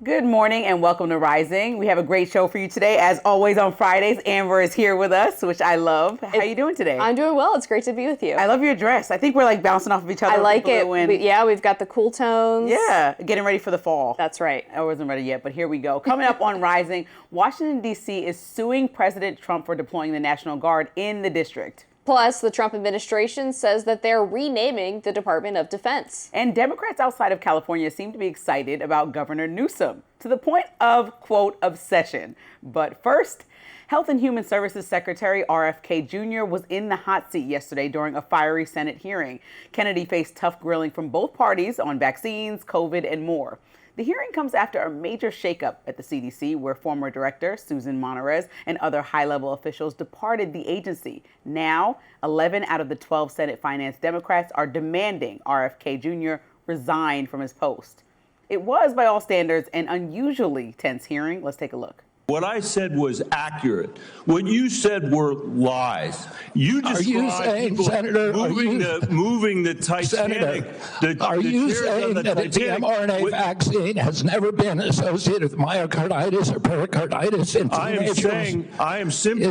Good morning and welcome to Rising. We have a great show for you today. As always on Fridays, Amber is here with us, which I love. How are you doing today? I'm doing well. It's great to be with you. I love your dress. I think we're like bouncing off of each other. I like it. We've got the cool tones. Yeah, getting ready for the fall. That's right. I wasn't ready yet, but here we go. Coming up on Rising, Washington, D.C. is suing President Trump for deploying the National Guard in the district. Plus, the Trump administration says that they're renaming the Department of Defense. And Democrats outside of California seem to be excited about Governor Newsom, to the point of, quote, obsession. But first, Health and Human Services Secretary RFK Jr. was in the hot seat yesterday during a fiery Senate hearing. Kennedy faced tough grilling from both parties on vaccines, COVID, and more. The hearing comes after a major shakeup at the CDC, where former director Susan Monterez and other high-level officials departed the agency. Now, 11 out of the 12 Senate Finance Democrats are demanding RFK Jr. resign from his post. It was, by all standards, an unusually tense hearing. Let's take a look. What I said was accurate. What you said were lies. You described people Senator, moving the Titanic. Are you saying that the mRNA vaccine has never been associated with myocarditis or pericarditis in teenagers? Is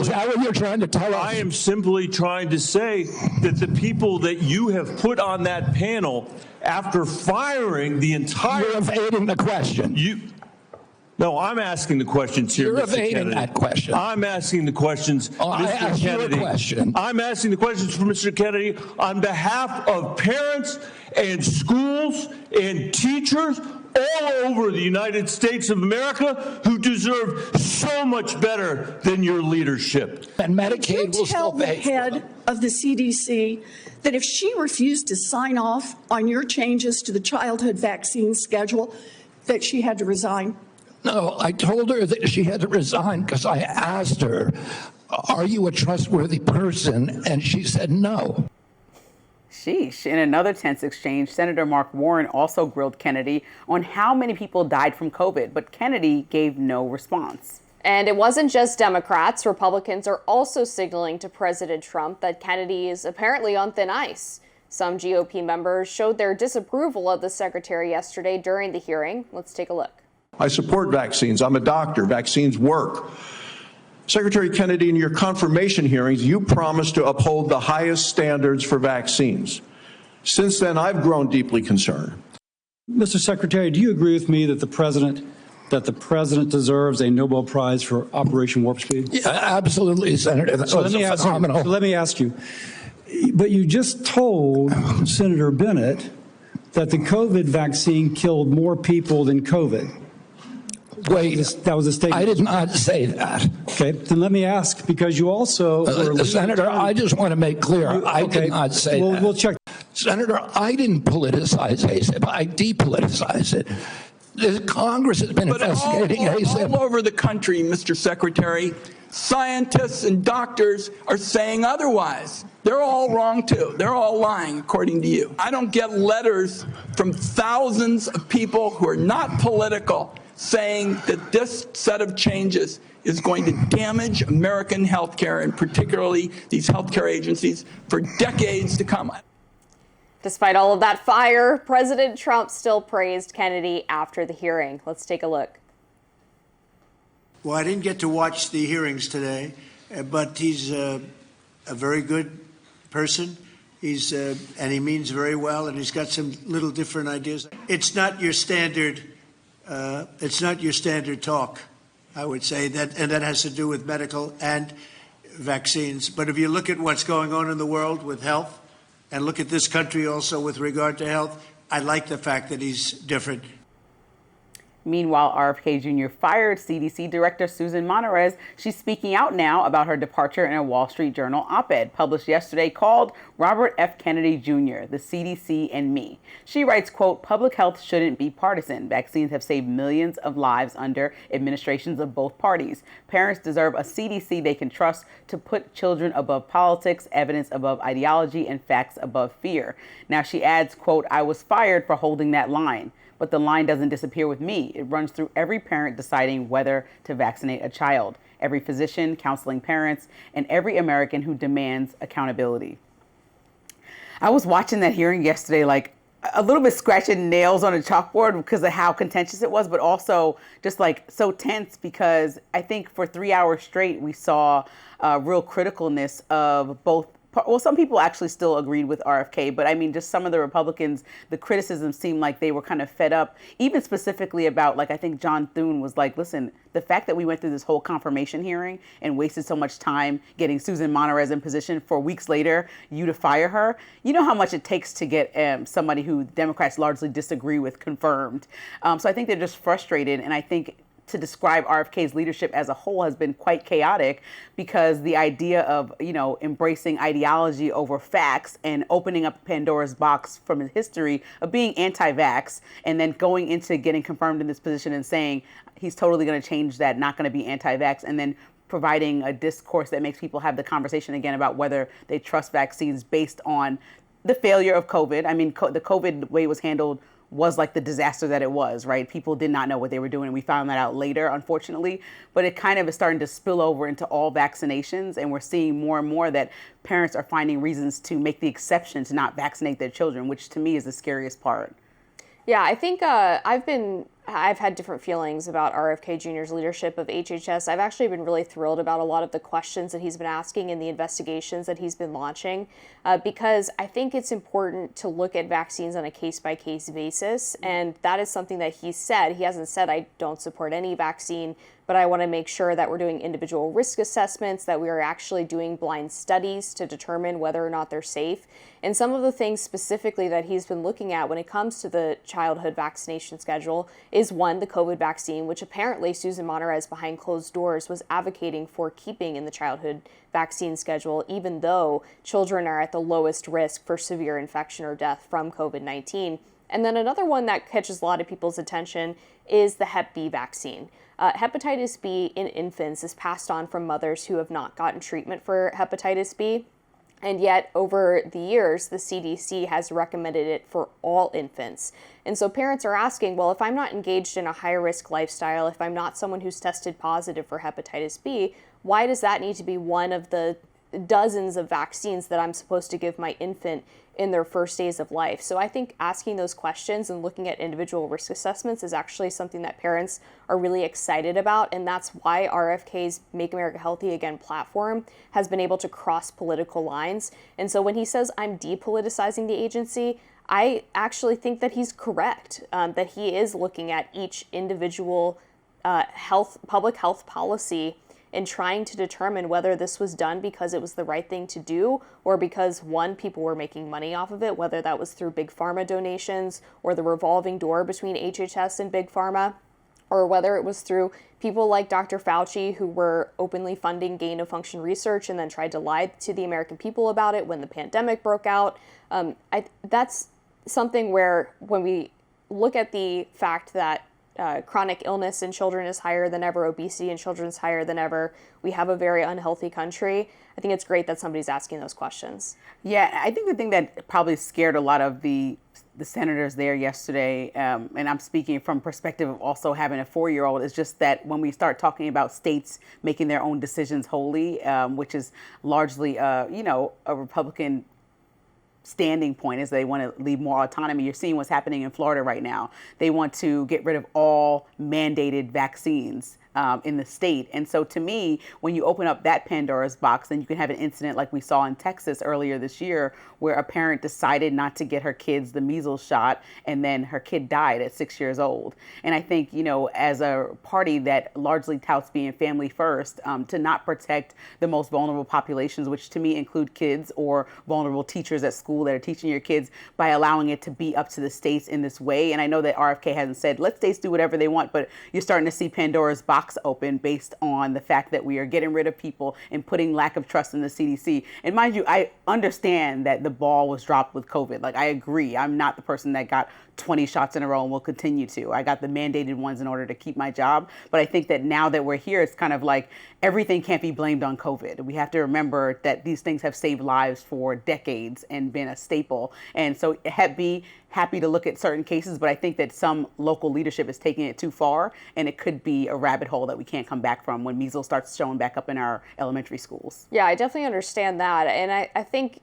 that what you're trying to tell us? I am simply trying to say that the people that you have put on that panel, after firing the entire... You're evading the question. No, I'm asking the questions here, You're Mr. evading Kennedy. that question. I'm asking the questions, I Mr. asked Kennedy. you a question. I'm asking the questions for Mr. Kennedy on behalf of parents and schools and teachers all over the United States of America who deserve so much better than your leadership. And Medicaid will still pay. Tell the head of the CDC that if she refused to sign off on your changes to the childhood vaccine schedule, that she had to resign. No, I told her that she had to resign because I asked her, are you a trustworthy person? And she said no. Sheesh. In another tense exchange, Senator Mark Warren also grilled Kennedy on how many people died from COVID, but Kennedy gave no response. And it wasn't just Democrats. Republicans are also signaling to President Trump that Kennedy is apparently on thin ice. Some GOP members showed their disapproval of the secretary yesterday during the hearing. Let's take a look. I support vaccines. I'm a doctor. Vaccines work. Secretary Kennedy, in your confirmation hearings, you promised to uphold the highest standards for vaccines. Since then, I've grown deeply concerned. Mr. Secretary, do you agree with me that the president deserves a Nobel Prize for Operation Warp Speed? Yeah, absolutely, Senator. So let me ask you, but you just told Senator Bennett that the COVID vaccine killed more people than COVID. Wait, that was a statement. I did not say that. Okay, then let me ask, because you also... Senator, I just want to make clear, I did not say that. We'll check. Senator, I didn't politicize ACIP. I depoliticized it. The Congress has been investigating ACIP. All over the country, Mr. Secretary, scientists and doctors are saying otherwise. They're all wrong, too. They're all lying, according to you. I don't get letters from thousands of people who are not political saying that this set of changes is going to damage American healthcare, and particularly these healthcare agencies, for decades to come. Despite all of that fire, President Trump still praised Kennedy after the hearing. Let's take a look. Well, I didn't get to watch the hearings today, but he's a very good person. And he means very well, and he's got some little different ideas. It's not your standard talk, I would say, and that has to do with medical and vaccines. But if you look at what's going on in the world with health, and look at this country also with regard to health, I like the fact that he's different. Meanwhile, RFK Jr. fired CDC Director Susan Monterez. She's speaking out now about her departure in a Wall Street Journal op-ed published yesterday called Robert F. Kennedy Jr., the CDC and Me. She writes, quote, public health shouldn't be partisan. Vaccines have saved millions of lives under administrations of both parties. Parents deserve a CDC they can trust to put children above politics, evidence above ideology, and facts above fear. Now she adds, quote, I was fired for holding that line. But the line doesn't disappear with me. It runs through every parent deciding whether to vaccinate a child, every physician counseling parents, and every American who demands accountability. I was watching that hearing yesterday like, a little bit scratching nails on a chalkboard because of how contentious it was, but also just like so tense because I think for 3 hours straight we saw real criticalness of both. Well, some people actually still agreed with RFK, but I mean, just some of the Republicans, the criticism seemed like they were kind of fed up, even specifically about, like, I think John Thune was like, listen, the fact that we went through this whole confirmation hearing and wasted so much time getting Susan Monterez in position for weeks later, you to fire her, you know how much it takes to get somebody who Democrats largely disagree with confirmed. So I think they're just frustrated, and I think to describe RFK's leadership as a whole has been quite chaotic because the idea of, embracing ideology over facts and opening up Pandora's box from his history of being anti-vax and then going into getting confirmed in this position and saying he's totally going to change that, not going to be anti-vax, and then providing a discourse that makes people have the conversation again about whether they trust vaccines based on the failure of COVID. I mean, the COVID way it was handled was like the disaster that it was, right? People did not know what they were doing. And we found that out later, unfortunately, but it kind of is starting to spill over into all vaccinations. And we're seeing more and more that parents are finding reasons to make the exception to not vaccinate their children, which to me is the scariest part. Yeah, I think I've had different feelings about RFK Jr.'s leadership of HHS. I've actually been really thrilled about a lot of the questions that he's been asking and the investigations that he's been launching, because I think it's important to look at vaccines on a case-by-case basis, and that is something that he said. He hasn't said, I don't support any vaccine, but I want to make sure that we're doing individual risk assessments, that we are actually doing blind studies to determine whether or not they're safe. And some of the things specifically that he's been looking at when it comes to the childhood vaccination schedule is one, the COVID vaccine, which apparently Susan Monterez behind closed doors was advocating for keeping in the childhood vaccine schedule, even though children are at the lowest risk for severe infection or death from COVID-19. And then another one that catches a lot of people's attention is the Hep B vaccine. Hepatitis B in infants is passed on from mothers who have not gotten treatment for hepatitis B. And yet, over the years, the CDC has recommended it for all infants. And so parents are asking, well, if I'm not engaged in a high-risk lifestyle, if I'm not someone who's tested positive for hepatitis B, why does that need to be one of the dozens of vaccines that I'm supposed to give my infant in their first days of life? So I think asking those questions and looking at individual risk assessments is actually something that parents are really excited about, and that's why RFK's Make America Healthy Again platform has been able to cross political lines. And so when he says, I'm depoliticizing the agency, I actually think that he's correct, that he is looking at each individual public health policy and trying to determine whether this was done because it was the right thing to do or because, one, people were making money off of it, whether that was through big pharma donations or the revolving door between HHS and big pharma, or whether it was through people like Dr. Fauci who were openly funding gain-of-function research and then tried to lie to the American people about it when the pandemic broke out. That's something where when we look at the fact that chronic illness in children is higher than ever, obesity in children is higher than ever, we have a very unhealthy country, I think it's great that somebody's asking those questions. Yeah, I think the thing that probably scared a lot of the senators there yesterday, and I'm speaking from perspective of also having a 4-year-old, is just that when we start talking about states making their own decisions wholly, which is largely, a Republican standing point is they want to leave more autonomy. You're seeing what's happening in Florida right now. They want to get rid of all mandated vaccines in the state. And so to me, when you open up that Pandora's box, then you can have an incident like we saw in Texas earlier this year, where a parent decided not to get her kids the measles shot, and then her kid died at 6 years old. And I think, as a party that largely touts being family first, to not protect the most vulnerable populations, which to me include kids or vulnerable teachers at school that are teaching your kids, by allowing it to be up to the states in this way. And I know that RFK hasn't said, let states do whatever they want, but you're starting to see Pandora's box open based on the fact that we are getting rid of people and putting lack of trust in the CDC. And mind you, I understand that the ball was dropped with COVID. Like, I agree. I'm not the person that got 20 shots in a row and will continue to. I got the mandated ones in order to keep my job. But I think that now that we're here, it's kind of like everything can't be blamed on COVID. We have to remember that these things have saved lives for decades and been a staple. And so Hep B, happy to look at certain cases, but I think that some local leadership is taking it too far, and it could be a rabbit hole that we can't come back from when measles starts showing back up in our elementary schools. Yeah, I definitely understand that. And I think,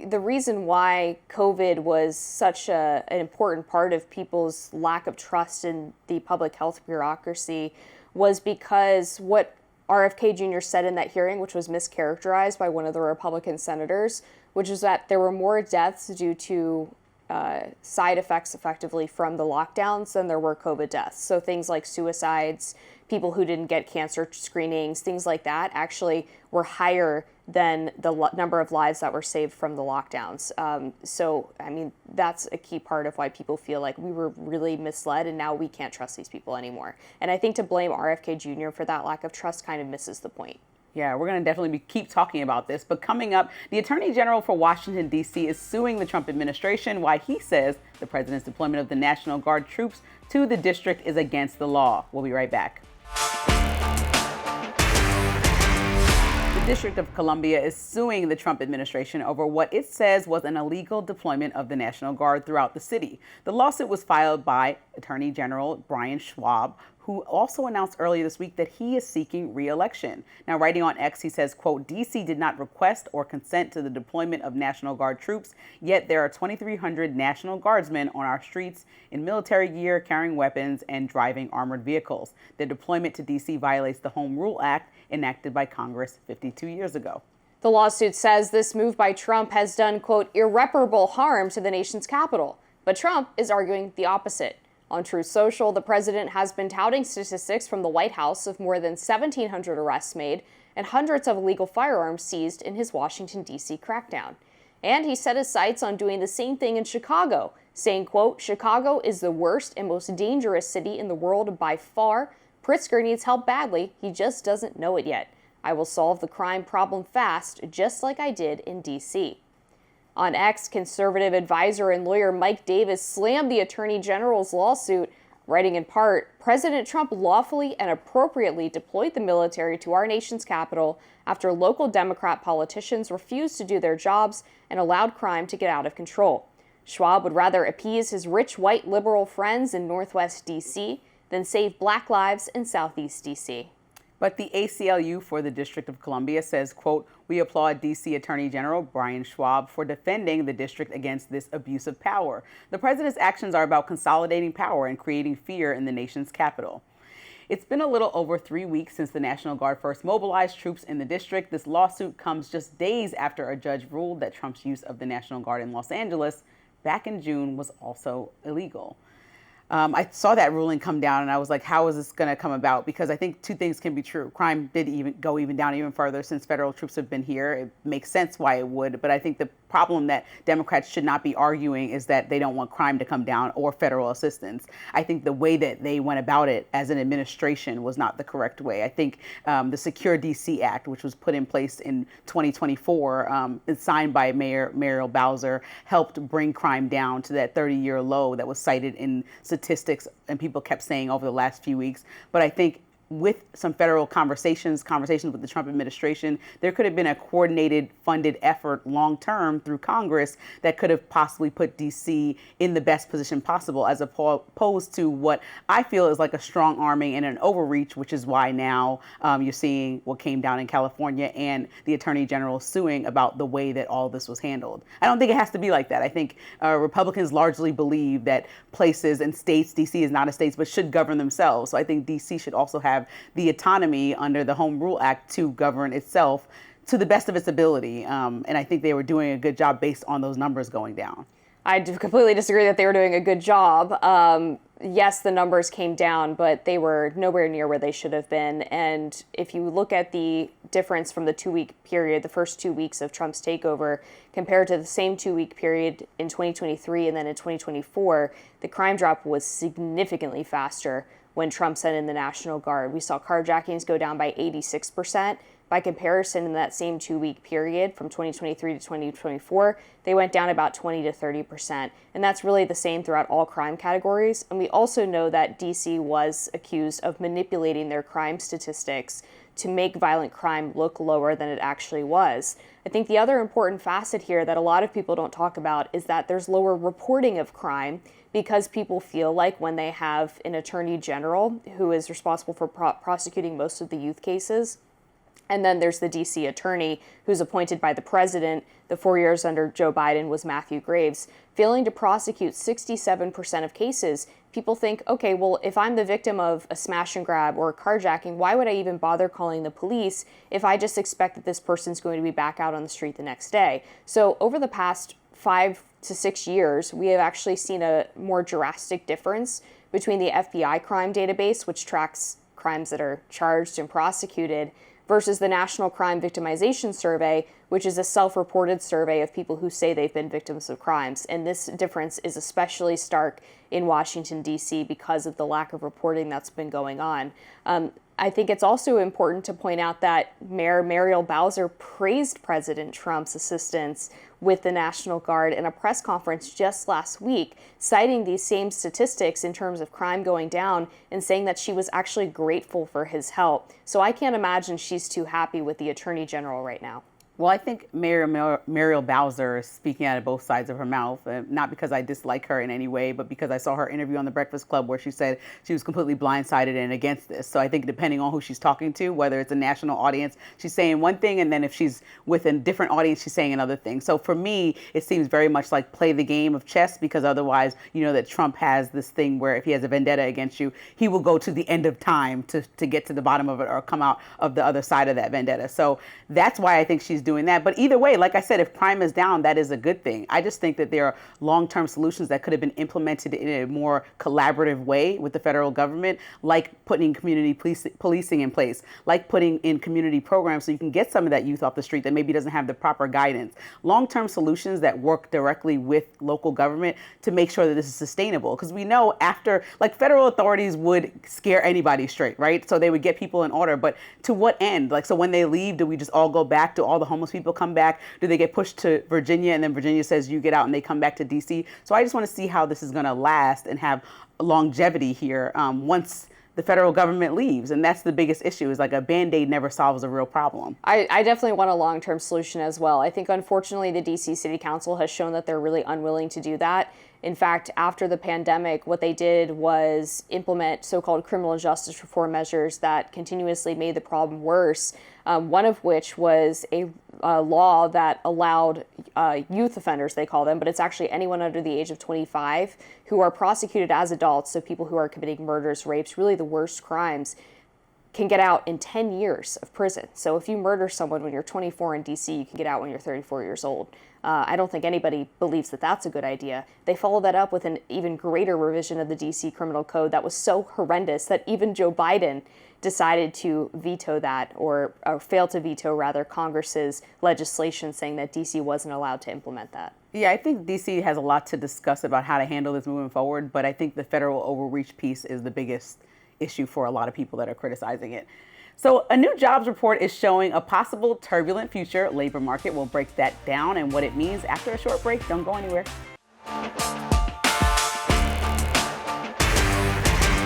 the reason why COVID was such an important part of people's lack of trust in the public health bureaucracy was because what RFK Jr. said in that hearing, which was mischaracterized by one of the Republican senators, which is that there were more deaths due to side effects effectively from the lockdowns than there were COVID deaths. So things like suicides, people who didn't get cancer screenings, things like that actually were higher than the number of lives that were saved from the lockdowns. So, I mean, that's a key part of why people feel like we were really misled and now we can't trust these people anymore. And I think to blame RFK Jr. for that lack of trust kind of misses the point. Yeah, we're going to definitely keep talking about this. But coming up, the Attorney General for Washington, D.C. is suing the Trump administration why he says the president's deployment of the National Guard troops to the district is against the law. We'll be right back. The District of Columbia is suing the Trump administration over what it says was an illegal deployment of the National Guard throughout the city. The lawsuit was filed by Attorney General Brian Schwab, who also announced earlier this week that he is seeking re-election. Now, writing on X, he says, quote, D.C. did not request or consent to the deployment of National Guard troops, yet there are 2,300 National Guardsmen on our streets in military gear, carrying weapons, and driving armored vehicles. The deployment to D.C. violates the Home Rule Act enacted by Congress 52 years ago. The lawsuit says this move by Trump has done, quote, irreparable harm to the nation's capital. But Trump is arguing the opposite. On Truth Social, the president has been touting statistics from the White House of more than 1,700 arrests made and hundreds of illegal firearms seized in his Washington, D.C. crackdown. And he set his sights on doing the same thing in Chicago, saying, quote, Chicago is the worst and most dangerous city in the world by far. Pritzker needs help badly. He just doesn't know it yet. I will solve the crime problem fast, just like I did in D.C. On X, conservative advisor and lawyer Mike Davis slammed the Attorney General's lawsuit, writing in part, President Trump lawfully and appropriately deployed the military to our nation's capital after local Democrat politicians refused to do their jobs and allowed crime to get out of control. Schwab would rather appease his rich white liberal friends in Northwest D.C. than save black lives in Southeast D.C. But the ACLU for the District of Columbia says, quote, we applaud D.C. Attorney General Brian Schwab for defending the district against this abuse of power. The president's actions are about consolidating power and creating fear in the nation's capital. It's been a little over 3 weeks since the National Guard first mobilized troops in the district. This lawsuit comes just days after a judge ruled that Trump's use of the National Guard in Los Angeles back in June was also illegal. I saw that ruling come down and I was like, how is this going to come about? Because I think two things can be true. Crime did go down even further since federal troops have been here. It makes sense why it would. But I think the problem that Democrats should not be arguing is that they don't want crime to come down or federal assistance. I think the way that they went about it as an administration was not the correct way. I think the Secure DC Act, which was put in place in 2024, signed by Mayor Muriel Bowser, helped bring crime down to that 30-year low that was cited in statistics and people kept saying over the last few weeks. But I think with some federal conversations with the Trump administration, there could have been a coordinated, funded effort long-term through Congress that could have possibly put D.C. in the best position possible, as opposed to what I feel is like a strong arming and an overreach, which is why now you're seeing what came down in California and the Attorney General suing about the way that all this was handled. I don't think it has to be like that. I think Republicans largely believe that places and states, D.C. is not a state, but should govern themselves. So I think D.C. should also have the autonomy under the Home Rule Act to govern itself to the best of its ability. And I think they were doing a good job based on those numbers going down. I completely disagree that they were doing a good job. Yes, the numbers came down, but they were nowhere near where they should have been. And if you look at the difference from the 2-week period, the first 2 weeks of Trump's takeover, compared to the same 2-week period in 2023 and then in 2024, the crime drop was significantly faster when Trump sent in the National Guard. We saw carjackings go down by 86%. By comparison, in that same 2-week period from 2023 to 2024, they went down about 20 to 30%. And that's really the same throughout all crime categories. And we also know that DC was accused of manipulating their crime statistics to make violent crime look lower than it actually was. I think the other important facet here that a lot of people don't talk about is that there's lower reporting of crime because people feel like when they have an attorney general who is responsible for prosecuting most of the youth cases, And then there's the D.C. attorney who's appointed by the president. The 4 years under Joe Biden was Matthew Graves, failing to prosecute 67% of cases. People think, okay, well, if I'm the victim of a smash and grab or a carjacking, why would I even bother calling the police if I just expect that this person's going to be back out on the street the next day? So over the past 5 to 6 years, we have actually seen a more drastic difference between the FBI crime database, which tracks crimes that are charged and prosecuted, versus the National Crime Victimization Survey, which is a self-reported survey of people who say they've been victims of crimes. And this difference is especially stark in Washington, D.C. because of the lack of reporting that's been going on. I think it's also important to point out that Mayor Muriel Bowser praised President Trump's assistance with the National Guard in a press conference just last week, citing these same statistics in terms of crime going down and saying that she was actually grateful for his help. So I can't imagine she's too happy with the Attorney General right now. Well, I think Mayor Muriel Bowser is speaking out of both sides of her mouth, not because I dislike her in any way, but because I saw her interview on The Breakfast Club where she said she was completely blindsided and against this. So I think depending on who she's talking to, whether it's a national audience, she's saying one thing, and then if she's with a different audience, she's saying another thing. So for me, it seems very much like play the game of chess, because otherwise, you know that Trump has this thing where if he has a vendetta against you, he will go to the end of time to get to the bottom of it or come out of the other side of that vendetta. So that's why I think she's doing that. But either way, like I said, if crime is down, that is a good thing. I just think that there are long-term solutions that could have been implemented in a more collaborative way with the federal government, like putting community policing in place, like putting in community programs so you can get some of that youth off the street that maybe doesn't have the proper guidance. Long-term solutions that work directly with local government to make sure that this is sustainable. Because we know after, like, federal authorities would scare anybody straight, right? So they would get people in order. But to what end? Like, so when they leave, do we just all go back? Do all the homeless people come back? Do they get pushed to Virginia and then Virginia says you get out and they come back to DC? So I just want to see how this is going to last and have longevity here once the federal government leaves. And that's the biggest issue, is like a Band-Aid never solves a real problem. I definitely want a long-term solution as well. I think, unfortunately, the DC City Council has shown that they're really unwilling to do that. In fact, after the pandemic, what they did was implement so-called criminal justice reform measures that continuously made the problem worse, one of which was a law that allowed youth offenders, they call them, but it's actually anyone under the age of 25 who are prosecuted as adults, so people who are committing murders, rapes, really the worst crimes, can get out in 10 years of prison. So if you murder someone when you're 24 in DC, you can get out when you're 34 years old. I don't think anybody believes that that's a good idea. They followed that up with an even greater revision of the DC criminal code that was so horrendous that even Joe Biden decided to veto that, or fail to veto, rather, Congress's legislation saying that DC wasn't allowed to implement that. Yeah, I think DC has a lot to discuss about how to handle this moving forward, but I think the federal overreach piece is the biggest issue for a lot of people that are criticizing it. So a new jobs report is showing a possible turbulent future labor market. We'll break that down and what it means after a short break. Don't go anywhere.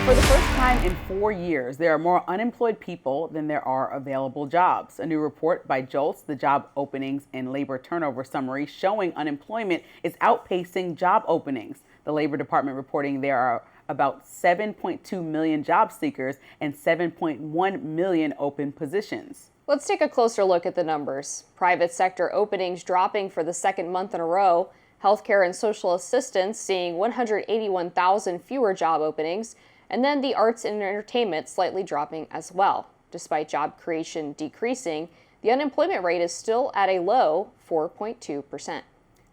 For the first time in 4 years, there are more unemployed people than there are available jobs. A new report by JOLTS, the Job Openings and Labor Turnover Summary, showing unemployment is outpacing job openings. The Labor Department reporting there are about 7.2 million job seekers and 7.1 million open positions. Let's take a closer look at the numbers. Private sector openings dropping for the second month in a row. Healthcare and social assistance seeing 181,000 fewer job openings. And then the arts and entertainment slightly dropping as well. Despite job creation decreasing, the unemployment rate is still at a low 4.2%.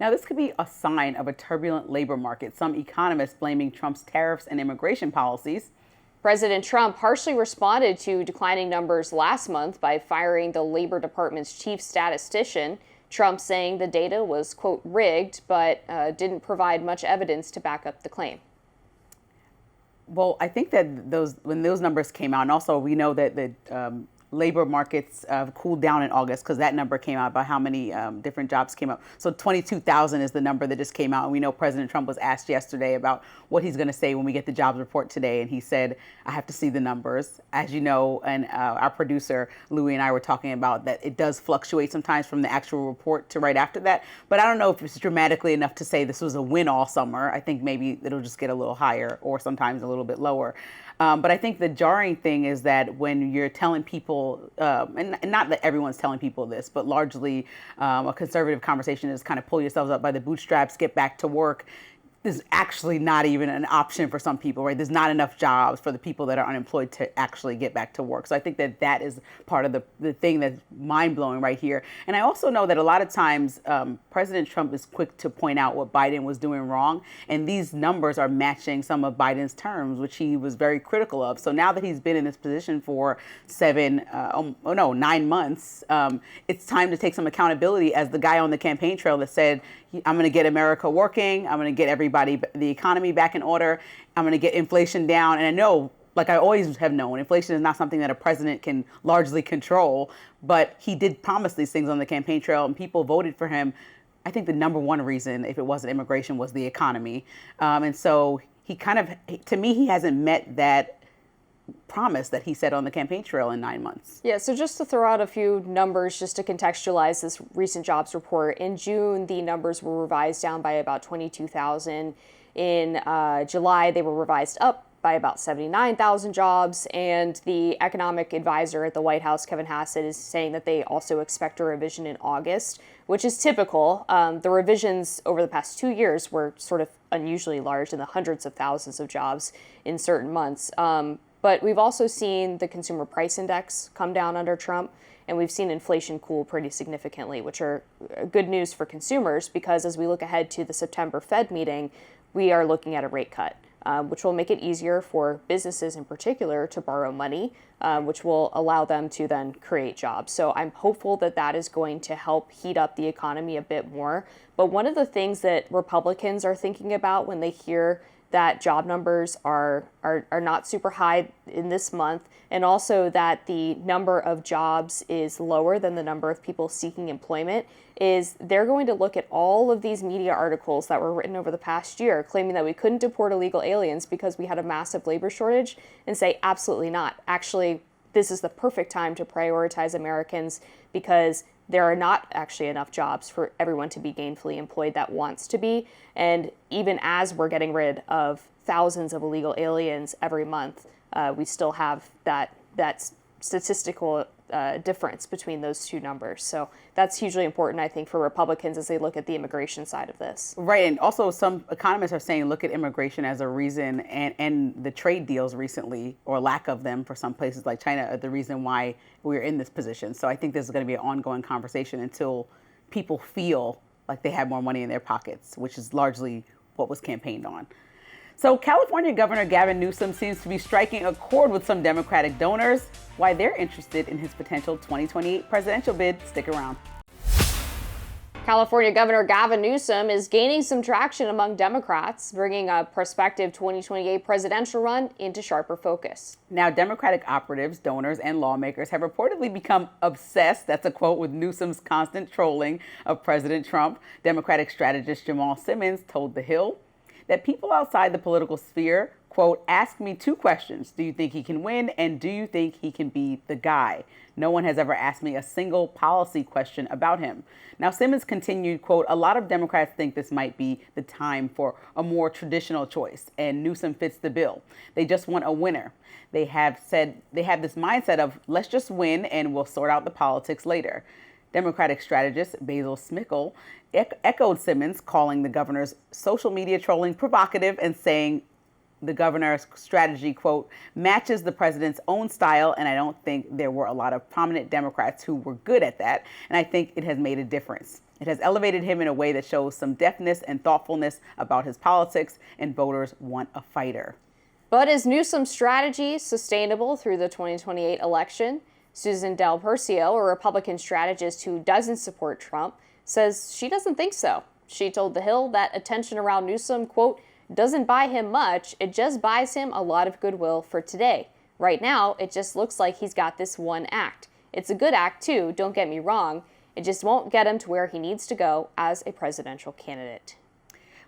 Now, this could be a sign of a turbulent labor market. Some economists blaming Trump's tariffs and immigration policies. President Trump harshly responded to declining numbers last month by firing the Labor Department's chief statistician. Trump saying the data was, quote, rigged, but didn't provide much evidence to back up the claim. Well, I think that when those numbers came out, and also we know that the labor markets cooled down in August, because that number came out about how many different jobs came up. So 22,000 is the number that just came out. And we know President Trump was asked yesterday about what he's going to say when we get the jobs report today. And he said, I have to see the numbers. As you know, and our producer, Louie, and I were talking about that it does fluctuate sometimes from the actual report to right after that. But I don't know if it's dramatically enough to say this was a win all summer. I think maybe it'll just get a little higher or sometimes a little bit lower. But I think the jarring thing is that when you're telling people, and not that everyone's telling people this, but largely a conservative conversation is kind of pull yourselves up by the bootstraps, get back to work. There's actually not even an option for some people, right? There's not enough jobs for the people that are unemployed to actually get back to work. So I think that that is part of the thing that's mind-blowing right here. And I also know that a lot of times President Trump is quick to point out what Biden was doing wrong. And these numbers are matching some of Biden's terms, which he was very critical of. So now that he's been in this position for 9 months, it's time to take some accountability as the guy on the campaign trail that said, I'm going to get America working. I'm going to get everybody, the economy back in order. I'm going to get inflation down. And I know, like I always have known, inflation is not something that a president can largely control. But he did promise these things on the campaign trail and people voted for him. I think the number one reason, if it wasn't immigration, was the economy. And so he kind of, to me, he hasn't met that promise that he said on the campaign trail in 9 months. Yeah, so just to throw out a few numbers just to contextualize this recent jobs report. In June, the numbers were revised down by about 22,000. In July, they were revised up by about 79,000 jobs. And the economic advisor at the White House, Kevin Hassett, is saying that they also expect a revision in August, which is typical. The revisions over the past 2 years were sort of unusually large, in the hundreds of thousands of jobs in certain months. But we've also seen the consumer price index come down under Trump, and we've seen inflation cool pretty significantly, which are good news for consumers because as we look ahead to the September Fed meeting, we are looking at a rate cut, which will make it easier for businesses in particular to borrow money, which will allow them to then create jobs. So I'm hopeful that that is going to help heat up the economy a bit more. But one of the things that Republicans are thinking about when they hear that job numbers are not super high in this month, and also that the number of jobs is lower than the number of people seeking employment, is they're going to look at all of these media articles that were written over the past year claiming that we couldn't deport illegal aliens because we had a massive labor shortage and say, absolutely not. Actually, this is the perfect time to prioritize Americans because there are not actually enough jobs for everyone to be gainfully employed that wants to be. And even as we're getting rid of thousands of illegal aliens every month, we still have that statistical difference between those two numbers. So that's hugely important, I think, for Republicans as they look at the immigration side of this. Right. And also some economists are saying look at immigration as a reason, and the trade deals recently, or lack of them for some places like China, are the reason why we're in this position. So I think this is going to be an ongoing conversation until people feel like they have more money in their pockets, which is largely what was campaigned on. So California Governor Gavin Newsom seems to be striking a chord with some Democratic donors. Why they're interested in his potential 2028 presidential bid. Stick around. California Governor Gavin Newsom is gaining some traction among Democrats, bringing a prospective 2028 presidential run into sharper focus. Now, Democratic operatives, donors, and lawmakers have reportedly become obsessed, that's a quote, with Newsom's constant trolling of President Trump. Democratic strategist Jamal Simmons told The Hill that people outside the political sphere, quote, ask me two questions. Do you think he can win? And do you think he can be the guy? No one has ever asked me a single policy question about him. Now, Simmons continued, quote, a lot of Democrats think this might be the time for a more traditional choice, and Newsom fits the bill. They just want a winner. They have this mindset of let's just win and we'll sort out the politics later. Democratic strategist Basil Smikle echoed Simmons, calling the governor's social media trolling provocative and saying the governor's strategy, quote, matches the president's own style, and I don't think there were a lot of prominent Democrats who were good at that, and I think it has made a difference. It has elevated him in a way that shows some deftness and thoughtfulness about his politics, and voters want a fighter. But is Newsom's strategy sustainable through the 2028 election? Susan Del Percio, a Republican strategist who doesn't support Trump, says she doesn't think so. She told The Hill that attention around Newsom, quote, doesn't buy him much, it just buys him a lot of goodwill for today. Right now, it just looks like he's got this one act. It's a good act too, don't get me wrong. It just won't get him to where he needs to go as a presidential candidate.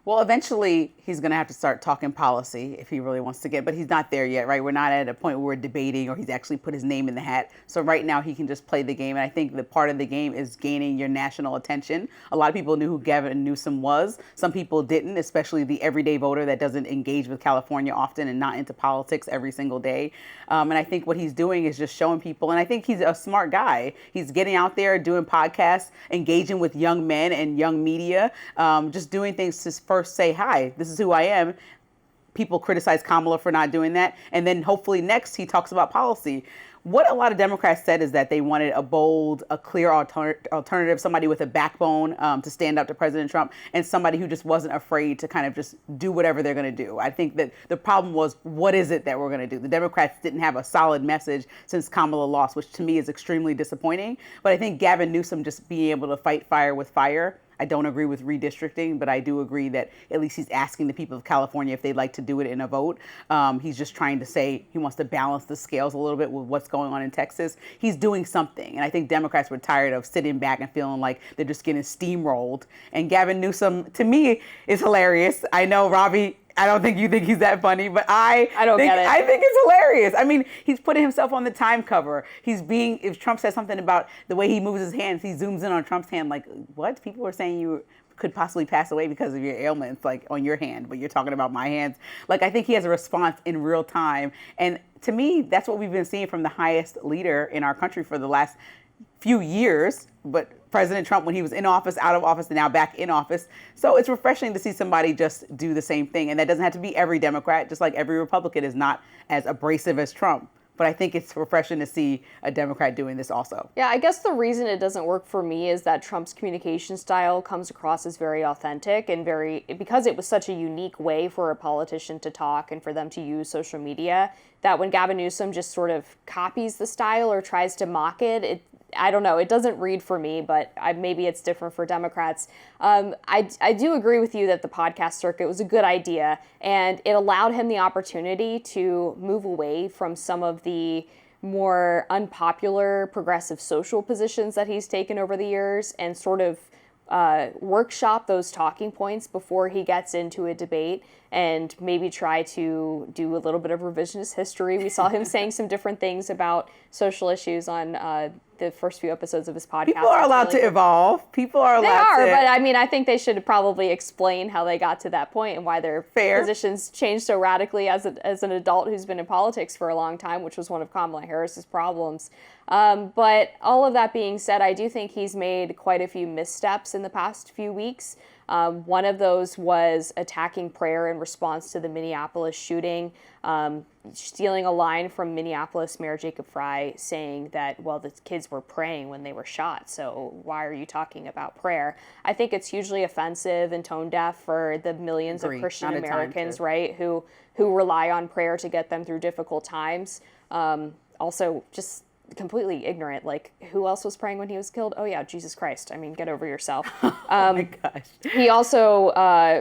Well, eventually he's going to have to start talking policy if he really wants to get, but he's not there yet, right? We're not at a point where we're debating or he's actually put his name in the hat. So right now he can just play the game. And I think the part of the game is gaining your national attention. A lot of people knew who Gavin Newsom was. Some people didn't, especially the everyday voter that doesn't engage with California often and not into politics every single day. And I think what he's doing is just showing people, and I think he's a smart guy. He's getting out there, doing podcasts, engaging with young men and young media, just doing things to first say, hi, this is who I am. People criticize Kamala for not doing that. And then hopefully next he talks about policy. What a lot of Democrats said is that they wanted a bold, a clear alternative, somebody with a backbone to stand up to President Trump, and somebody who just wasn't afraid to kind of just do whatever they're going to do. I think that the problem was, what is it that we're going to do? The Democrats didn't have a solid message since Kamala lost, which to me is extremely disappointing. But I think Gavin Newsom just being able to fight fire with fire. I don't agree with redistricting, but I do agree that at least he's asking the people of California if they'd like to do it in a vote. He's just trying to say he wants to balance the scales a little bit with what's going on in Texas. He's doing something. And I think Democrats were tired of sitting back and feeling like they're just getting steamrolled. And Gavin Newsom, to me, is hilarious. I know, Robbie, I don't think you think he's that funny, but I think it's hilarious. I mean, he's putting himself on the Time cover. If Trump says something about the way he moves his hands, he zooms in on Trump's hand like, what? People are saying you could possibly pass away because of your ailments, like on your hand, but you're talking about my hands. Like, I think he has a response in real time. And to me, that's what we've been seeing from the highest leader in our country for the last few years, but President Trump when he was in office, out of office, and now back in office. So it's refreshing to see somebody just do the same thing. And that doesn't have to be every Democrat, just like every Republican is not as abrasive as Trump. But I think it's refreshing to see a Democrat doing this also. Yeah, I guess the reason it doesn't work for me is that Trump's communication style comes across as very authentic and because it was such a unique way for a politician to talk and for them to use social media, that when Gavin Newsom just sort of copies the style or tries to mock it, I don't know. It doesn't read for me, but maybe it's different for Democrats. I do agree with you that the podcast circuit was a good idea, and it allowed him the opportunity to move away from some of the more unpopular progressive social positions that he's taken over the years and sort of workshop those talking points before he gets into a debate and maybe try to do a little bit of revisionist history. We saw him saying some different things about social issues on the first few episodes of his podcast. People are allowed to evolve. People are allowed to. They are, but I mean, I think they should probably explain how they got to that point and why their positions changed so radically as an adult who's been in politics for a long time, which was one of Kamala Harris's problems. But all of that being said, I do think he's made quite a few missteps in the past few weeks. One of those was attacking prayer in response to the Minneapolis shooting, stealing a line from Minneapolis Mayor Jacob Frey saying that, well, the kids were praying when they were shot, so why are you talking about prayer? I think it's hugely offensive and tone deaf for the millions of Christian Americans, right, who rely on prayer to get them through difficult times. Also, just completely ignorant. Like, who else was praying when he was killed? Oh yeah, Jesus Christ. I mean, get over yourself. Oh my gosh. He also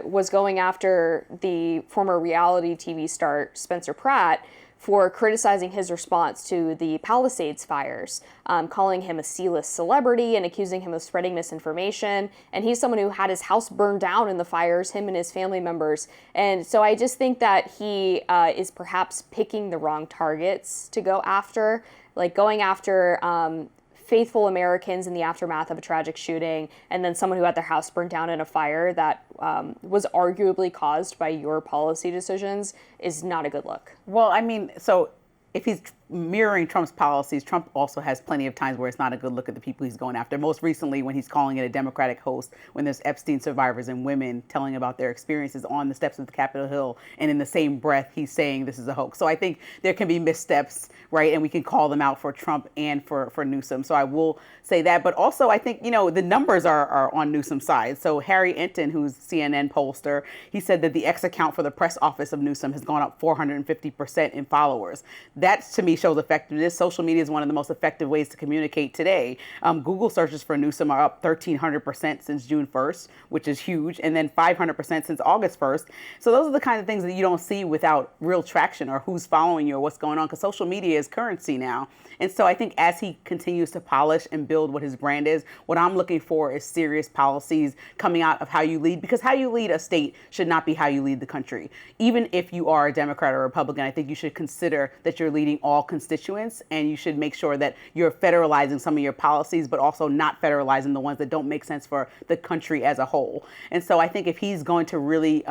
was going after the former reality TV star Spencer Pratt for criticizing his response to the Palisades fires, calling him a C-list celebrity and accusing him of spreading misinformation. And he's someone who had his house burned down in the fires, him and his family members. And so I just think that he is perhaps picking the wrong targets to go after, like going after faithful Americans in the aftermath of a tragic shooting, and then someone who had their house burned down in a fire that was arguably caused by your policy decisions is not a good look. Well, I mean, so if he's mirroring Trump's policies, Trump also has plenty of times where it's not a good look at the people he's going after. Most recently, when he's calling it a Democratic host, when there's Epstein survivors and women telling about their experiences on the steps of the Capitol Hill, and in the same breath, he's saying this is a hoax. So I think there can be missteps, right? And we can call them out for Trump and for Newsom. So I will say that. But also, I think, you know, the numbers are on Newsom's side. So Harry Enton, who's CNN pollster, he said that the X account for the press office of Newsom has gone up 450% in followers. That, to me, shows effectiveness. Social media is one of the most effective ways to communicate today. Google searches for Newsom are up 1,300% since June 1st, which is huge, and then 500% since August 1st. So those are the kind of things that you don't see without real traction or who's following you or what's going on, because social media is currency now. And so I think as he continues to polish and build what his brand is, what I'm looking for is serious policies coming out of how you lead, because how you lead a state should not be how you lead the country. Even if you are a Democrat or a Republican, I think you should consider that you're leading all constituents, and you should make sure that you're federalizing some of your policies, but also not federalizing the ones that don't make sense for the country as a whole. And so I think if he's going to really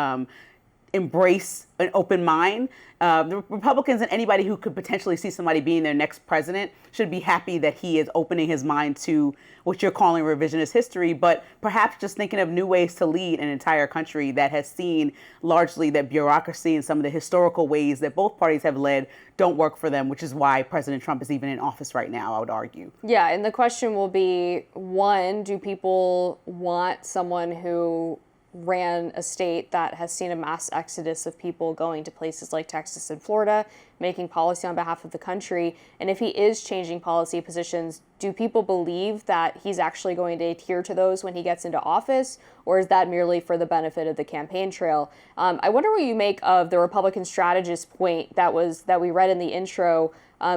embrace an open mind, the Republicans and anybody who could potentially see somebody being their next president should be happy that he is opening his mind to what you're calling revisionist history, but perhaps just thinking of new ways to lead an entire country that has seen largely that bureaucracy and some of the historical ways that both parties have led don't work for them, which is why President Trump is even in office right now, I would argue. Yeah, and the question will be, one, do people want someone who ran a state that has seen a mass exodus of people going to places like Texas and Florida, making policy on behalf of the country? And if he is changing policy positions, do people believe that he's actually going to adhere to those when he gets into office, or is that merely for the benefit of the campaign trail? I wonder what you make of the Republican strategist point that we read in the intro,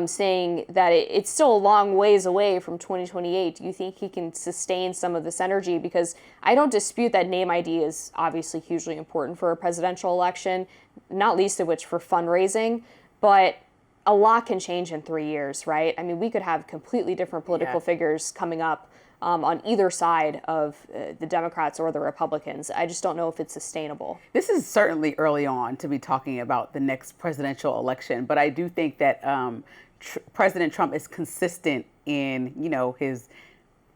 saying that it's still a long ways away from 2028. Do you think he can sustain some of this energy? Because I don't dispute that name ID is obviously hugely important for a presidential election, not least of which for fundraising, but a lot can change in 3 years, right? I mean, we could have completely different political figures coming up on either side of the Democrats or the Republicans. I just don't know if it's sustainable. This is certainly early on to be talking about the next presidential election, but I do think that President Trump is consistent in, his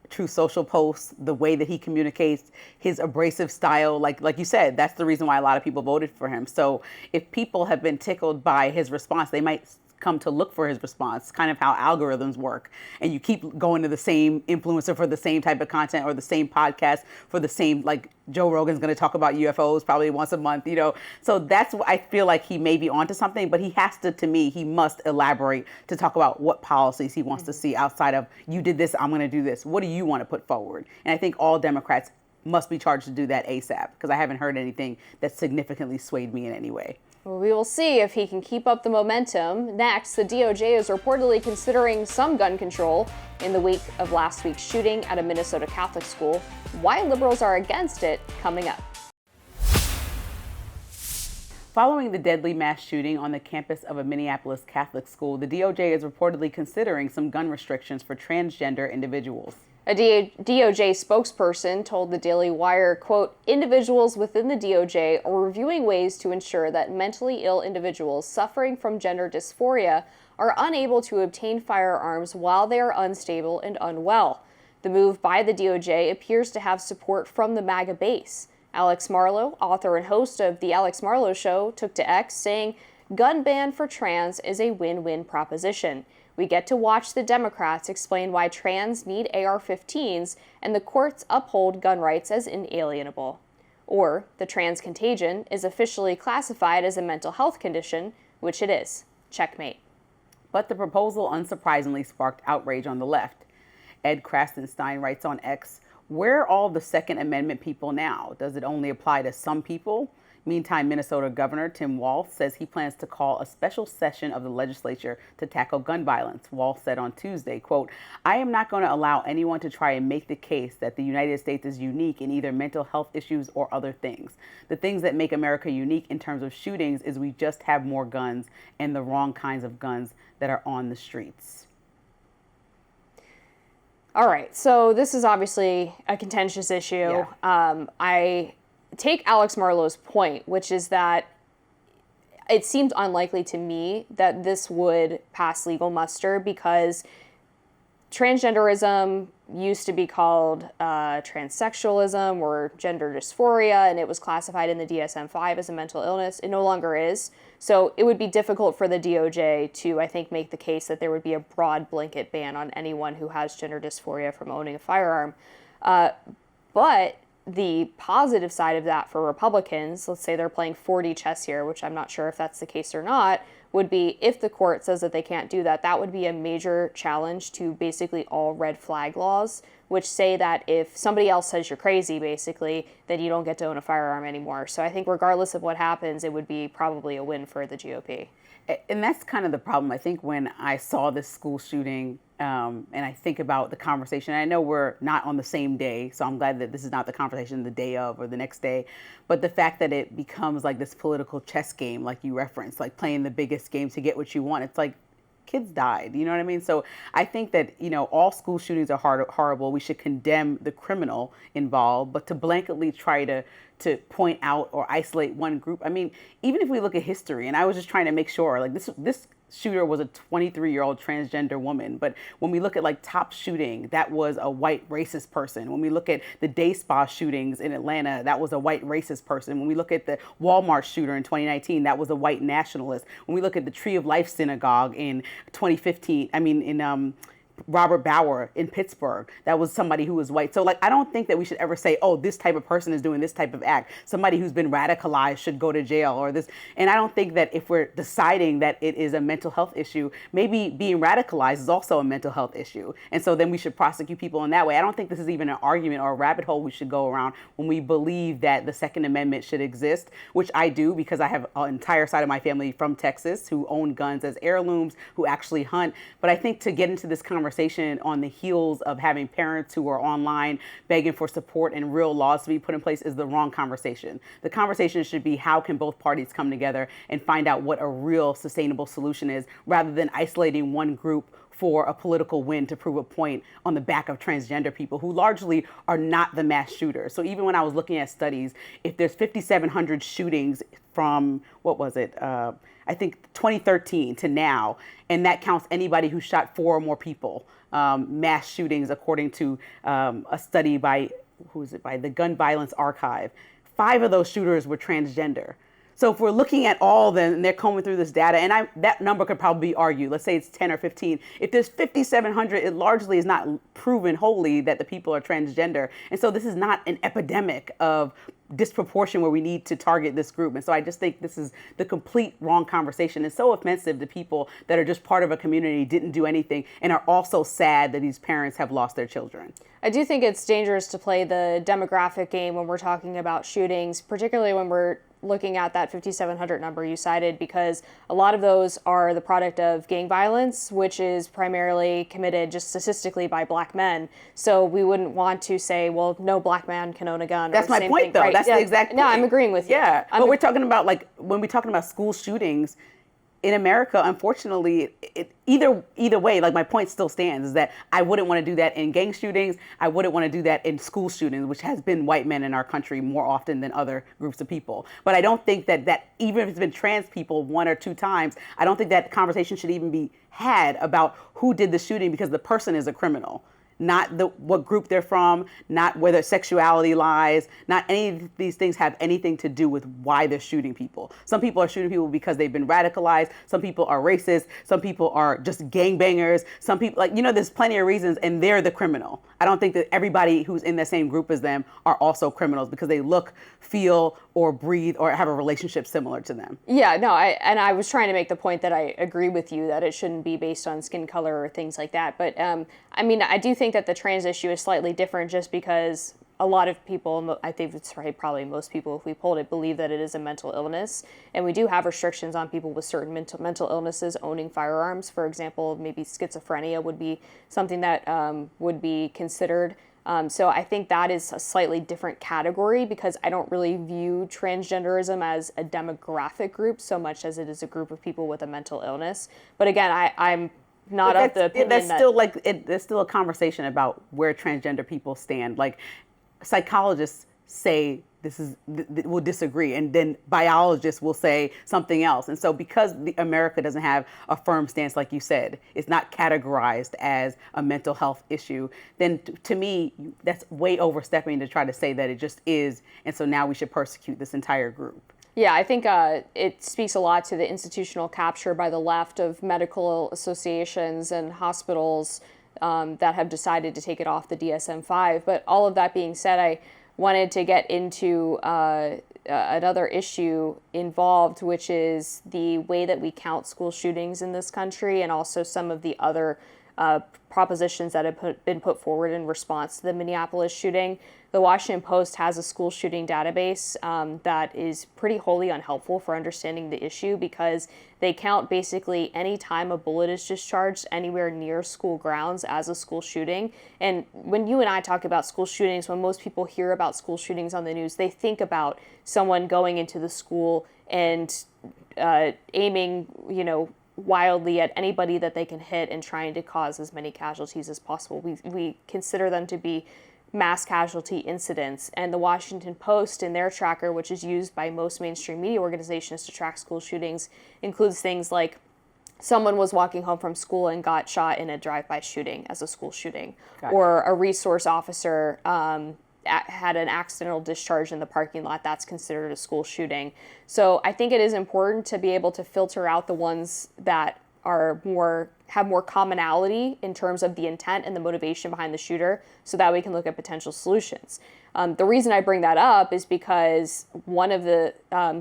true social posts, the way that he communicates, his abrasive style. Like you said, that's the reason why a lot of people voted for him. So if people have been tickled by his response, they might come to look for his response, kind of how algorithms work. And you keep going to the same influencer for the same type of content, or the same podcast for the same, like Joe Rogan's going to talk about UFOs probably once a month, So that's what I feel like he may be onto something, but he has to me, he must elaborate to talk about what policies he wants to see outside of, you did this, I'm going to do this. What do you want to put forward? And I think all Democrats must be charged to do that ASAP, because I haven't heard anything that significantly swayed me in any way. Well, we will see if he can keep up the momentum. Next, the DOJ is reportedly considering some gun control in the wake of last week's shooting at a Minnesota Catholic school. Why liberals are against it, coming up. Following the deadly mass shooting on the campus of a Minneapolis Catholic school, the DOJ is reportedly considering some gun restrictions for transgender individuals. A DOJ spokesperson told the Daily Wire, quote, individuals within the DOJ are reviewing ways to ensure that mentally ill individuals suffering from gender dysphoria are unable to obtain firearms while they are unstable and unwell. The move by the DOJ appears to have support from the MAGA base. Alex Marlow, author and host of The Alex Marlow Show, took to X saying, gun ban for trans is a win-win proposition. We get to watch the Democrats explain why trans need AR-15s and the courts uphold gun rights as inalienable. Or the trans contagion is officially classified as a mental health condition, which it is. Checkmate. But the proposal unsurprisingly sparked outrage on the left. Ed Krasenstein writes on X, where are all the Second Amendment people now? Does it only apply to some people? Meantime, Minnesota Governor Tim Walz says he plans to call a special session of the legislature to tackle gun violence. Walz said on Tuesday, quote, I am not going to allow anyone to try and make the case that the United States is unique in either mental health issues or other things. The things that make America unique in terms of shootings is we just have more guns and the wrong kinds of guns that are on the streets. All right, so this is obviously a contentious issue. Yeah. I take Alex Marlow's point, which is that it seems unlikely to me that this would pass legal muster because transgenderism used to be called transsexualism or gender dysphoria, and it was classified in the DSM-5 as a mental illness. It no longer is. So it would be difficult for the DOJ to, I think, make the case that there would be a broad blanket ban on anyone who has gender dysphoria from owning a firearm. But the positive side of that for Republicans, let's say they're playing 4D chess here, which I'm not sure if that's the case or not, would be if the court says that they can't do that, that would be a major challenge to basically all red flag laws, which say that if somebody else says you're crazy, basically, then you don't get to own a firearm anymore. So I think regardless of what happens, it would be probably a win for the GOP. And that's kind of the problem. I think when I saw this school shooting, and I think about the conversation, I know we're not on the same day, so I'm glad that this is not the conversation the day of or the next day, but the fact that it becomes like this political chess game, like you referenced, like playing the biggest game to get what you want. It's like, kids died, you know what I mean? So I think that, all school shootings are horrible. We should condemn the criminal involved, but to blanketly try to point out or isolate one group. I mean, even if we look at history, and I was just trying to make sure, like this shooter was a 23-year-old transgender woman. But when we look at like top shooting, that was a white racist person. When we look at the day spa shootings in Atlanta, that was a white racist person. When we look at the Walmart shooter in 2019, that was a white nationalist. When we look at the Tree of Life synagogue in 2015, in Robert Bauer in Pittsburgh, that was somebody who was white. So like, I don't think that we should ever say, oh, this type of person is doing this type of act. Somebody who's been radicalized should go to jail or this. And I don't think that if we're deciding that it is a mental health issue, maybe being radicalized is also a mental health issue. And so then we should prosecute people in that way. I don't think this is even an argument or a rabbit hole we should go around when we believe that the Second Amendment should exist, which I do because I have an entire side of my family from Texas who own guns as heirlooms, who actually hunt. But I think to get into this conversation on the heels of having parents who are online begging for support and real laws to be put in place is the wrong conversation. The conversation should be how can both parties come together and find out what a real sustainable solution is, rather than isolating one group for a political win to prove a point on the back of transgender people who largely are not the mass shooters. So even when I was looking at studies, if there's 5,700 shootings from, I think 2013 to now, and that counts anybody who shot 4 or more people, mass shootings, according to a study by the Gun Violence Archive. 5 of those shooters were transgender. So if we're looking at all them and they're combing through this data, and that number could probably be argued, let's say it's 10 or 15. If there's 5,700, it largely is not proven wholly that the people are transgender. And so this is not an epidemic of disproportion where we need to target this group. And so I just think this is the complete wrong conversation. It's so offensive to people that are just part of a community, didn't do anything, and are also sad that these parents have lost their children. I do think it's dangerous to play the demographic game when we're talking about shootings, particularly when we're looking at that 5,700 number you cited, because a lot of those are the product of gang violence, which is primarily committed just statistically by black men. So we wouldn't want to say, well, no black man can own a gun. That's my point, though. Right? That's the exact point. No, I'm agreeing with you. Yeah, but we're talking about, like, when we're talking about school shootings in America, unfortunately, either way, like, my point still stands, is that I wouldn't want to do that in gang shootings. I wouldn't want to do that in school shootings, which has been white men in our country more often than other groups of people. But I don't think that even if it's been trans people 1 or 2 times, I don't think that conversation should even be had about who did the shooting, because the person is a criminal. Not what group they're from, not where their sexuality lies, not any of these things have anything to do with why they're shooting people. Some people are shooting people because they've been radicalized. Some people are racist. Some people are just gangbangers. Some people, there's plenty of reasons, and they're the criminal. I don't think that everybody who's in the same group as them are also criminals because they look, feel, or breathe, or have a relationship similar to them. Yeah, no, I was trying to make the point that I agree with you that it shouldn't be based on skin color or things like that. But I do think that the trans issue is slightly different just because a lot of people, I think it's right, probably most people, if we polled it, believe that it is a mental illness. And we do have restrictions on people with certain mental illnesses owning firearms. For example, maybe schizophrenia would be something that would be considered. So I think that is a slightly different category because I don't really view transgenderism as a demographic group so much as it is a group of people with a mental illness. But again, I'm not of the opinion there's still a conversation about where transgender people stand. Like, psychologists say will disagree, and then biologists will say something else. And so because America doesn't have a firm stance, like you said, it's not categorized as a mental health issue, then to me, that's way overstepping to try to say that it just is. And so now we should persecute this entire group. Yeah, I think it speaks a lot to the institutional capture by the left of medical associations and hospitals that have decided to take it off the DSM-5. But all of that being said, wanted to get into another issue involved, which is the way that we count school shootings in this country, and also some of the other propositions that have been put forward in response to the Minneapolis shooting. The Washington Post has a school shooting database that is pretty wholly unhelpful for understanding the issue, because they count basically any time a bullet is discharged anywhere near school grounds as a school shooting. And when you and I talk about school shootings, when most people hear about school shootings on the news, they think about someone going into the school and aiming, wildly at anybody that they can hit and trying to cause as many casualties as possible. We consider them to be mass casualty incidents. And the Washington Post, in their tracker, which is used by most mainstream media organizations to track school shootings, includes things like someone was walking home from school and got shot in a drive-by shooting as a school shooting, gotcha. Or a resource officer had an accidental discharge in the parking lot. That's considered a school shooting. So I think it is important to be able to filter out the ones that have more commonality in terms of the intent and the motivation behind the shooter, so that we can look at potential solutions. The reason I bring that up is because one of the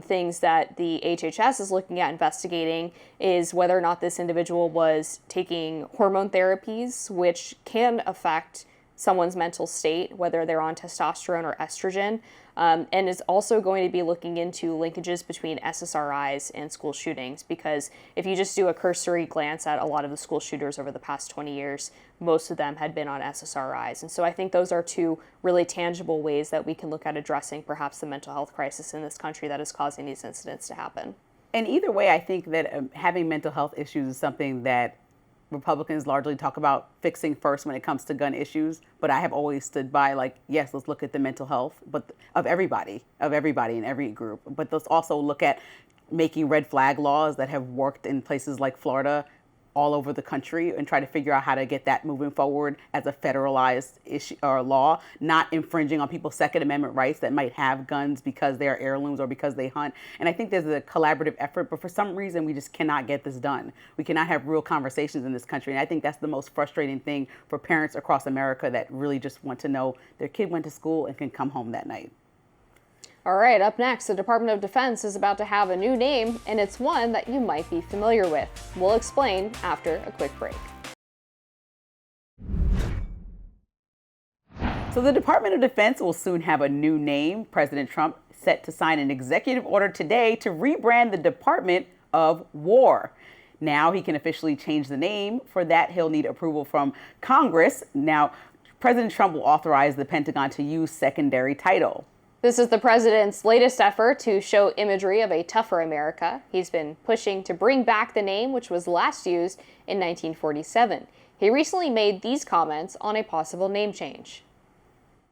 things that the HHS is looking at investigating is whether or not this individual was taking hormone therapies, which can affect someone's mental state, whether they're on testosterone or estrogen, and is also going to be looking into linkages between SSRIs and school shootings, because if you just do a cursory glance at a lot of the school shooters over the past 20 years, most of them had been on SSRIs. And so I think those are two really tangible ways that we can look at addressing perhaps the mental health crisis in this country that is causing these incidents to happen. And either way, I think that having mental health issues is something that Republicans largely talk about fixing first when it comes to gun issues, but I have always stood by, yes, let's look at the mental health, but of everybody in every group. But let's also look at making red flag laws that have worked in places like Florida all over the country, and try to figure out how to get that moving forward as a federalized issue or law, not infringing on people's Second Amendment rights that might have guns because they are heirlooms or because they hunt. And I think there's a collaborative effort, but for some reason we just cannot get this done. We cannot have real conversations in this country. And I think that's the most frustrating thing for parents across America that really just want to know their kid went to school and can come home that night. All right, up next, the Department of Defense is about to have a new name, and it's one that you might be familiar with. We'll explain after a quick break. So the Department of Defense will soon have a new name. President Trump set to sign an executive order today to rebrand the Department of War. Now he can officially change the name. For that, he'll need approval from Congress. Now, President Trump will authorize the Pentagon to use secondary title. This is the president's latest effort to show imagery of a tougher America. He's been pushing to bring back the name, which was last used in 1947. He recently made these comments on a possible name change.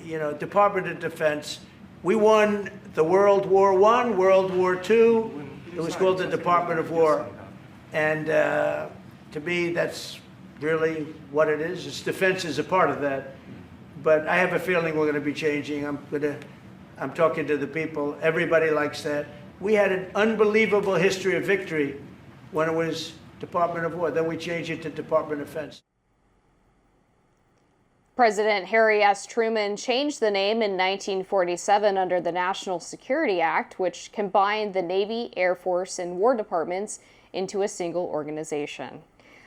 Department of Defense, we won the World War I, World War II. It was called the Department of War. And to me, that's really what it is. Its defense is a part of that. But I have a feeling we're going to be changing. I'm talking to the people. Everybody likes that. We had an unbelievable history of victory when it was Department of War. Then we changed it to Department of Defense. President Harry S. Truman changed the name in 1947 under the National Security Act, which combined the Navy, Air Force, and War Departments into a single organization.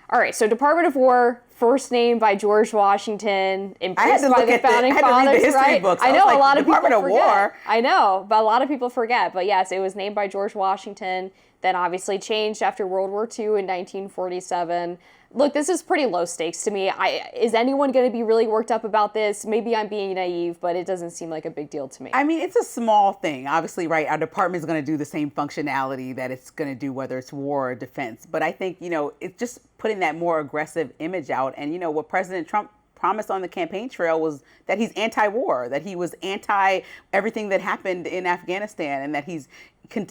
All right, so Department of War, first named by George Washington, impressed by the founding fathers, right? I know a lot of people forget. I know, but a lot of people forget. But yes, it was named by George Washington, then obviously changed after World War II in 1947. Look, this is pretty low stakes to me. Is anyone going to be really worked up about this? Maybe I'm being naive, but it doesn't seem like a big deal to me. I mean, it's a small thing. Obviously, right, our department is going to do the same functionality that it's going to do, whether it's war or defense. But I think, it's just putting that more aggressive image out. And, what President Trump promised on the campaign trail was that he's anti-war, that he was anti everything that happened in Afghanistan, and that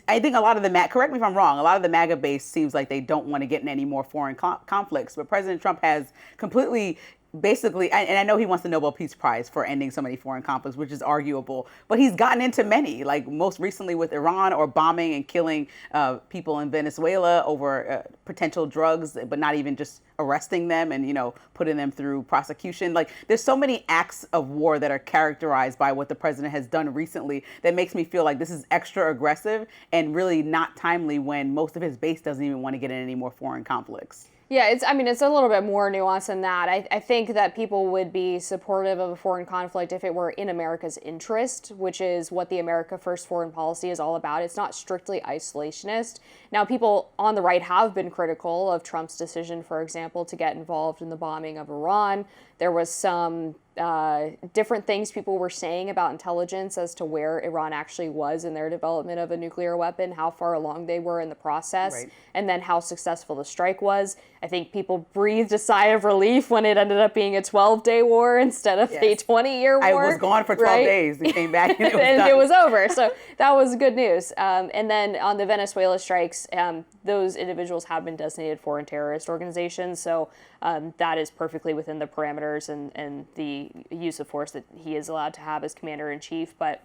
I think a lot of the correct me if I'm wrong, a lot of the MAGA base seems like they don't want to get in any more foreign conflicts. But President Trump has completely basically, and I know he wants the Nobel Peace Prize for ending so many foreign conflicts, which is arguable, but he's gotten into many, like most recently with Iran, or bombing and killing people in Venezuela over potential drugs, but not even just arresting them and, putting them through prosecution. Like, there's so many acts of war that are characterized by what the president has done recently that makes me feel like this is extra aggressive and really not timely when most of his base doesn't even want to get in any more foreign conflicts. Yeah, it's a little bit more nuanced than that. I think that people would be supportive of a foreign conflict if it were in America's interest, which is what the America First foreign policy is all about. It's not strictly isolationist. Now, people on the right have been critical of Trump's decision, for example, to get involved in the bombing of Iran. There was some different things people were saying about intelligence as to where Iran actually was in their development of a nuclear weapon, how far along they were in the process, right, and then how successful the strike was. I think people breathed a sigh of relief when it ended up being a 12-day war instead of a 20-year war. I was gone for 12 days and came back and it was and done. It was over. So that was good news. And then on the Venezuela strikes, those individuals have been designated foreign terrorist organizations. So that is perfectly within the parameters and the use of force that he is allowed to have as commander-in-chief. But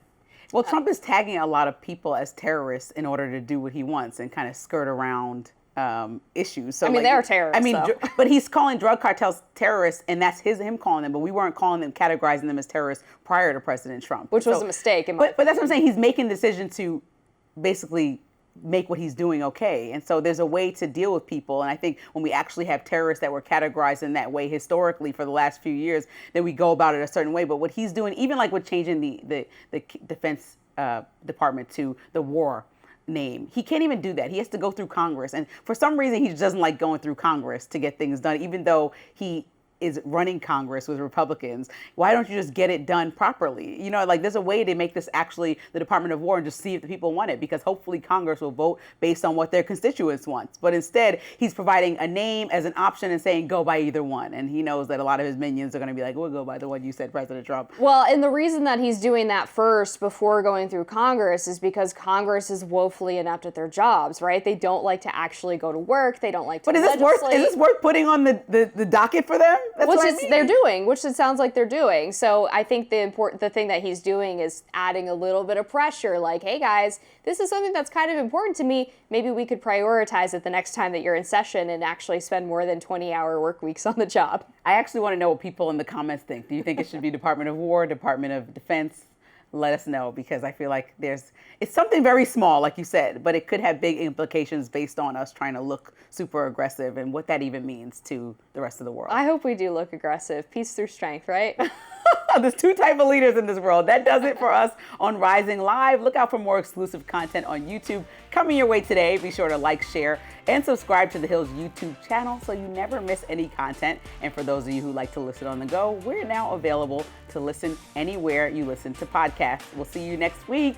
well, Trump is tagging a lot of people as terrorists in order to do what he wants and kind of skirt around issues. So they're terrorists. But he's calling drug cartels terrorists, and that's him calling them. But we weren't calling them, categorizing them as terrorists prior to President Trump, which was a mistake. But that's what I'm saying. He's making the decision to basically make what he's doing okay. And so there's a way to deal with people. And I think when we actually have terrorists that were categorized in that way historically for the last few years, then we go about it a certain way. But what he's doing, even like with changing the Defense Department to the war name, he can't even do that. He has to go through Congress. And for some reason, he just doesn't like going through Congress to get things done, even though he is running Congress with Republicans. Why don't you just get it done properly? There's a way to make this actually the Department of War and just see if the people want it, because hopefully Congress will vote based on what their constituents want. But instead, he's providing a name as an option and saying, go by either one. And he knows that a lot of his minions are going to be like, we'll go by the one you said, President Trump. Well, and the reason that he's doing that first before going through Congress is because Congress is woefully inept at their jobs, right? They don't like to actually go to work. They don't like to legislate. But is this worth putting on the docket for them? That's they're doing, which it sounds like they're doing. So I think the thing that he's doing is adding a little bit of pressure, like, hey guys, this is something that's kind of important to me. Maybe we could prioritize it the next time that you're in session and actually spend more than 20-hour work weeks on the job. I actually want to know what people in the comments think. Do you think it should be Department of War, Department of Defense? Let us know, because I feel like it's something very small, like you said, but it could have big implications based on us trying to look super aggressive and what that even means to the rest of the world. I hope we do look aggressive. Peace through strength, right? There's two types of leaders in this world. That does it for us on Rising Live. Look out for more exclusive content on YouTube coming your way today. Be sure to like, share, and subscribe to The Hill's YouTube channel so you never miss any content. And for those of you who like to listen on the go, we're now available to listen anywhere you listen to podcasts. We'll see you next week.